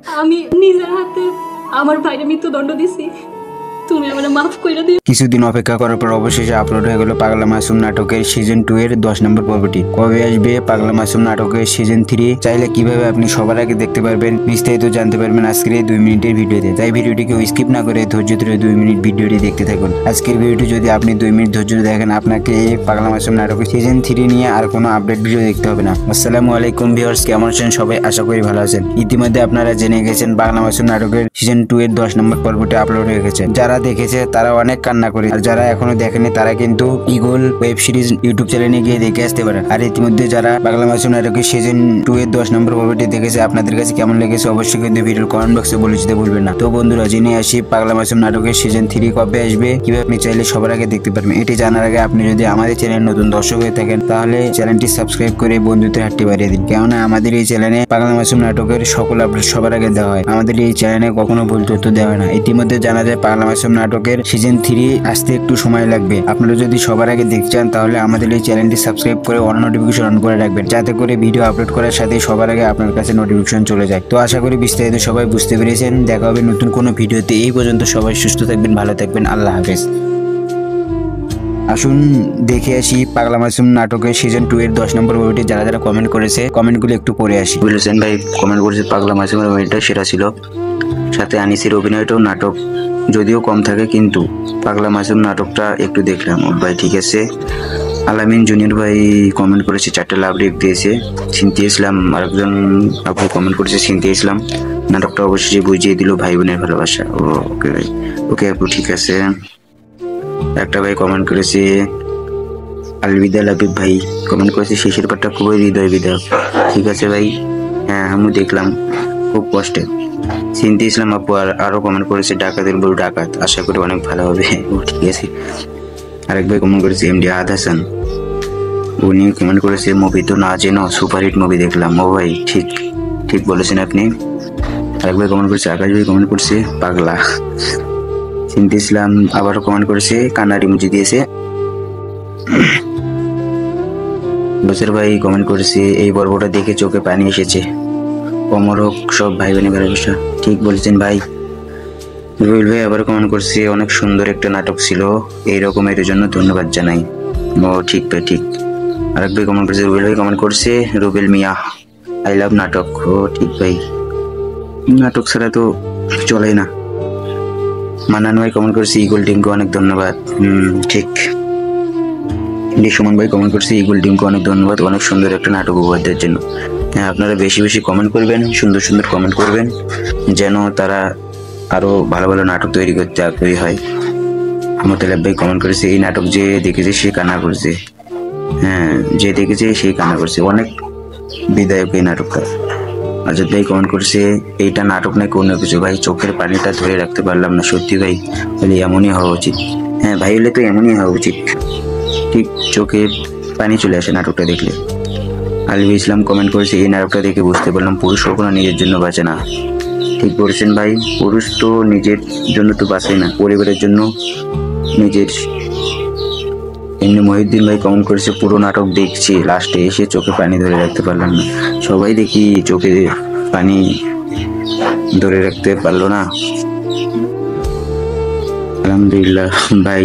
আমি নিজের হাতে আমার ভাইরে মৃত্যুদণ্ড দিছি, তুমি আমার মাফ করে দিও। কিছুদিন অপেক্ষা করার পর অবশেষে আপলোড হয়ে গেল পাগলা মাসুম নাটকের সিজন 2 এর 10 নম্বর পর্বটি। কবে আসবে পাগলা মাসুম নাটকের সিজন 3? চাইলে কিভাবে আপনি সবার আগে দেখতে পারবেন বিস্তারিত জানতে পারবেন আজকের এই 2 মিনিটের ভিডিওতে। তাই ভিডিওটিকে স্কিপ না করে ধৈর্য ধরে 2 মিনিট ভিডিওটি দেখতে থাকুন। আজকের ভিডিওটি যদি আপনি 2 মিনিট ধৈর্য ধরে দেখেন, আপনাকে এই পাগলা মাসুম নাটকের সিজন 3 নিয়ে আর কোনো আপডেট ভিডিও দেখতে হবে না। আসসালামু আলাইকুম ভিউয়ার্স, কেমন আছেন সবাই? আশা করি ভালো আছেন। ইতিমধ্যে আপনারা জেনে গেছেন পাগলা মাসুম নাটকের সিজন 2 এর 10 নম্বর পর্বটি আপলোড হয়ে গেছে। যারা দেখেছে তারা অনেক কান্না করে, আর যারা এখনো দেখেনি তারা কিন্তু ইগল ওয়েব সিরিজ ইউটিউব চ্যানেলে গিয়ে দেখে আসতে পারেন। আর ইতিমধ্যে যারা পাগলা মাসুম নাটকের সিজন 2 এর 10 নম্বর পর্বটি দেখেছে, আপনাদের কাছে কেমন লেগেছে অবশ্যই কিন্তু ভিডিওর কমেন্ট বক্সে বলে যেতে ভুলবেন না। তো বন্ধুরা, জেনে আসি পাগলা মাসুম নাটকের সিজন 3 কবে আসবে, কিভাবে আপনি চাইলে সবার আগে দেখতে পারবেন। এটি জানার আগে আপনি যদি আমাদের চ্যানেল নতুন দর্শক হয়ে থাকেন, তাহলে চ্যানেলটি সাবস্ক্রাইব করে বন্ধুদের হাতটি বাড়িয়ে দিন। কেননা আমাদের এই চ্যানেলে পাগলা মাসুম নাটকের সকল আপডেট সবার আগে দেওয়া হয়। আমাদের এই চ্যানেলে কখনো ভুল তথ্য দেওয়া হয় না। ইতিমধ্যে জানা যায় পাগলা মাসুম নাটকের সিজন 3 আসতে একটু সময় লাগবে। আপনারা যদি সবার আগে দেখতে চান, তাহলে আমাদের এই চ্যানেলটি সাবস্ক্রাইব করে অন নোটিফিকেশন অন করে রাখবেন, যাতে করে ভিডিও আপলোড করার সাথে সবার আগে আপনার কাছে নোটিফিকেশন চলে যায়। তো আশা করি বিস্তারিত সবাই বুঝতে পেরেছেন। দেখা হবে নতুন কোনো ভিডিওতে। এই পর্যন্ত সবাই সুস্থ থাকবেন, ভালো থাকবেন, আল্লাহ হাফেজ। আসুন দেখে আসি পাগলা মাসুম নাটকের সিজন 2 এর 10 নম্বর পর্বটি যারা যারা কমেন্ট করেছে, কমেন্টগুলো একটু পড়ে আসি। বুঝলেন ভাই, কমেন্ট করেছে পাগলা মাসুমের অভিনয়টা সেরা ছিল, সাথে আনিসের অভিনয়টাও নাটক যদিও কম থাকে, কিন্তু পাগলা মাসুম নাটকটা একটু দেখলাম। ভাই ঠিক আছে। আলামিন জুনিয়র ভাই কমেন্ট করেছে 4টা লাভ রেক দিয়েছে। চিনতে ইসলাম আরেকজন আপু কমেন্ট করেছে চিনতে ইসলাম নাটকটা অবশ্যই বুঝিয়ে দিল ভাই বোনের ভালোবাসা। ওকে ভাই, ওকে আপু ঠিক আছে। একটা ভাই কমেন্ট করেছে আলবিদা লাবিব ভাই কমেন্ট করেছে শেষের পার্টটা খুবই হৃদয় বিদারক। ঠিক আছে ভাই, হ্যাঁ আমি দেখলাম, খুব কষ্টে। চিনতে ইসলাম আপু আরো কমেন্ট করেছে ডাকাতের বড় ডাকাত, আশা করি অনেক ভালো হবে। ও ঠিক আছে। আরেক ভাই কমেন্ট করেছে এমডি আহাদ হাসান, উনি কমেন্ট করেছে মুভি তো না যেন সুপারহিট মুভি দেখলাম। ও ভাই ঠিক ঠিক বলেছেন আপনি। আরেক ভাই কমেন্ট করেছে আকাশ ভাই কমেন্ট করছে পাগলা। চিনতে ইসলাম আবারও কমেন্ট করেছে কান্নার ইমোজি দিয়েছে। বসের ভাই কমেন্ট করেছে এই পর্বটা দেখে চোখে পানি এসেছে, অমর হোক সব ভাই বোনের ভালোবাসা। ঠিক বলেছেন ভাই। রুবেল ভাই আবার কমেন্ট করছে অনেক সুন্দর একটা নাটক ছিল, এইরকম এর জন্য ধন্যবাদ জানাই। ও ঠিক ভাই ঠিক। আরেক ভাই কমেন্ট করছে রুবেল ভাই কমেন্ট করছে রুবেল মিয়া আই লাভ নাটক। ও ঠিক ভাই, নাটক ছাড়া তো চলে না। মানান ভাই কমেন্ট করছে ইগল টিমকে অনেক ধন্যবাদ। ঠিক। সুমন ভাই কমেন্ট করছে ইগল টিমকে অনেক ধন্যবাদ অনেক সুন্দর একটা নাটক উপহার দেওয়ার জন্য। হ্যাঁ, আপনারা বেশি বেশি কমেন্ট করবেন, সুন্দর সুন্দর কমেন্ট করবেন, যেন তারা আরো ভালো ভালো নাটক তৈরি করতে আগ্রহী হয়। মোতালেব ভাই কমেন্ট করেছে এই নাটক যে দেখেছে সে কান্না করছে। হ্যাঁ, যে দেখেছে সেই কান্না করছে, অনেক বিদায়ক এই নাটকটা। আজাদ ভাই কমেন্ট করছে এইটা নাটক নাকি অন্য কিছু। ভাই চোখের পানিটা ধরে রাখতে পারলাম না, সত্যি ভাই বলে এমনই হওয়া উচিত। হ্যাঁ ভাই, হলে তো এমনই হওয়া উচিত। ঠিক চোখে পানি চলে আসে নাটকটা দেখলে। আলিবি ইসলাম কমেন্ট করেছে এই নাটকটা দেখে বুঝতে পারলাম পুরুষ কখনো নিজের জন্য বাঁচে না। ঠিক বলেছেন ভাই, পুরুষ তো নিজের জন্য তো বাঁচে না, পরিবারের জন্য নিজের। এমনি মহিউদ্দিন ভাই কমেন্ট করেছে পুরো নাটক দেখছি, লাস্টে এসে চোখে পানি ধরে রাখতে পারলাম না। সবাই দেখি চোখে পানি ধরে রাখতে পারলো না। আলহামদুলিল্লাহ ভাই,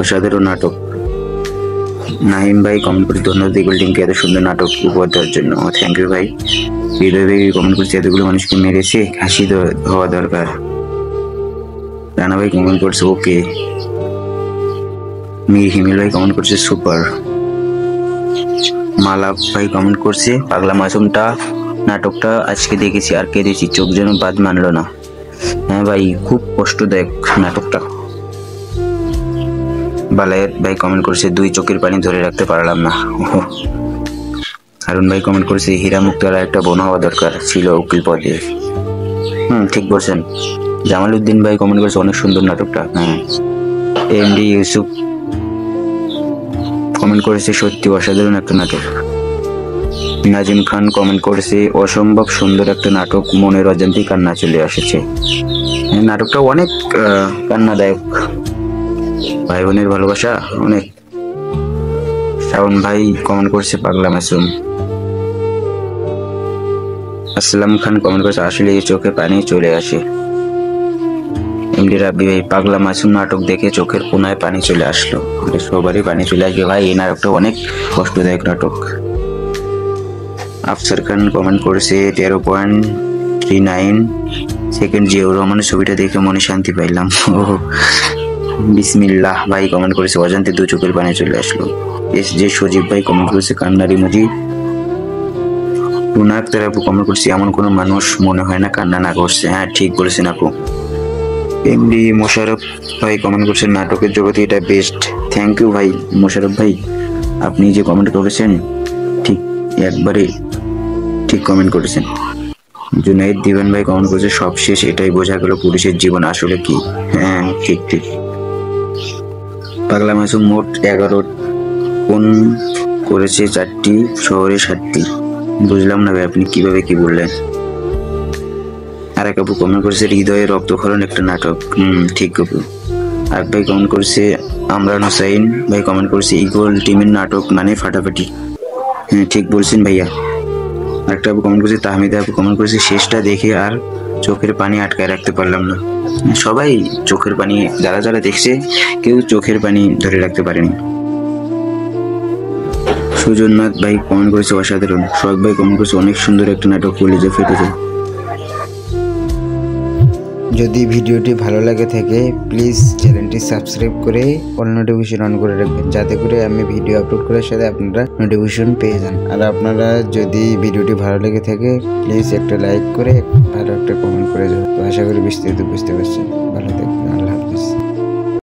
অসাধারণ নাটক। নাহিম ভাই কমেন্ট করে ধন্যবাদ ইগল টিমকে এত সুন্দর নাটক উপহার দেওয়ার জন্য। থ্যাংক ইউ ভাই। হৃদয় ভাই কমেন্ট করছে এতগুলো মানুষকে মেরেছে, হাসি হওয়া দরকার। রানা ভাই কমেন্ট করছে ওকে। মির হিমেল ভাই কমেন্ট করছে সুপার। মালা ভাই কমেন্ট করছে পাগলা মাসুমটা নাটকটা আজকে দেখেছি আর কেঁদেছি, চোখ যেন বাদ মানলো না। হ্যাঁ ভাই, খুব কষ্টদায়ক নাটকটা। বালায়েত ভাই কমেন্ট করছে 2 চোখের পানি ধরে রাখতে পারলাম না। হারুন ভাই কমেন্ট করছে হীরা মুক্তার একটা বোন হওয়া দরকার ছিল উকিল পদে। ঠিক বলছেন। জামাল উদ্দিন ভাই কমেন্ট করছে অনেক সুন্দর নাটকটা। হ্যাঁ। এমডি ইউসুফ কমেন্ট করেছে সত্যি অসাধারণ একটা নাটক। নাজিম খান কমেন্ট করেছে অসম্ভব সুন্দর একটা নাটক, মনের অজান্তেই কান্না চলে এসেছে। নাটকটা অনেক কান্নাদায়ক, ভাই বোনের ভালোবাসা অনেক। শাওন ভাই কমেন্ট করছে পাগলা মাসুম। আসসালাম খান কমেন্ট করেছে আসলে এই চোখে পানি চলে আসে। এমডি রাব্বি ভাই পাগলা মাসুম নাটক দেখে চোখের কোনায় পানি চলে আসলো। এটা সবারই পানি চলে আসবে ভাই, এই নাটকটা অনেক কষ্টদায়ক নাটক। আফসার খান কমেন্ট করেছে 13.39 সেকেন্ড। জিয়াউর রহমানের ছবিটা দেখে মনে শান্তি পাইলাম। ও বিসমিল্লাহ ভাই কমেন্ট করেছে অজান্তে দু চোখের পানি চলে আসলো। এস যে সজীব ভাই কমেন্ট করেছে কান্নার ইমোজি। টুনা আক্তার আপু কমেন্ট করছে এমন কোনো মানুষ মনে হয় না কান্না না করছে। হ্যাঁ ঠিক বলেছেন আপু। এমডি মোশারফ ভাই কমেন্ট করছেন নাটকের জগতে এটা বেস্ট। থ্যাংক ইউ ভাই মোশারফ ভাই, আপনি যে কমেন্ট করেছেন ঠিক একবারে ঠিক কমেন্ট করেছেন। জুনাইদ দিবান ভাই কমেন্ট করেছে সব শেষ, এটাই বোঝা গেল পুলিশের জীবন আসলে কি। হ্যাঁ ঠিক ঠিক। পাগলা মাসুম মোট 11 কোন করেছে 4টি, শহরে 7টি। বুঝলাম না ভাই আপনি কিভাবে কি বললেন। আর এক আপু কমেন্ট করেছে হৃদয়ে রক্তক্ষরণ একটা নাটক। ঠিক আপু। আর ভাই কমেন্ট করেছে আমরান হোসাইন ভাই কমেন্ট করেছে ইগল টিমের নাটক মানে ফাটাফাটি। হ্যাঁ ঠিক বলছেন ভাইয়া। আরেকটা আপু কমেন্ট করেছে তাহমিদা আপু কমেন্ট করেছে শেষটা দেখে আর চোখের পানি আটকায় রাখতে পারলাম না। সবাই চোখের পানি, যারা যারা দেখছে কেউ চোখের পানি ধরে রাখতে পারেনি। সুজননাথ ভাই কমেন্ট করেছে অসাধারণ। সোহাগ ভাই কমেন্ট করেছে অনেক সুন্দর একটা নাটক, কলেজে ফেটেছে। যদি ভিডিওটি ভালো লাগে থাকে প্লিজ চ্যানেলটি সাবস্ক্রাইব করে অল নোটিফিকেশন অন করে রাখবেন, যাতে করে আমি ভিডিও আপলোড করার সাথে আপনারা নোটিফিকেশন পেয়ে যান। আর আপনারা যদি ভিডিওটি ভালো লেগে থাকে প্লিজ একটা লাইক করে ভালো একটা কমেন্ট করে যাবেন। তো আশা করি বিস্তারিত বুঝতে পারছেন। ভালো থাকবেন।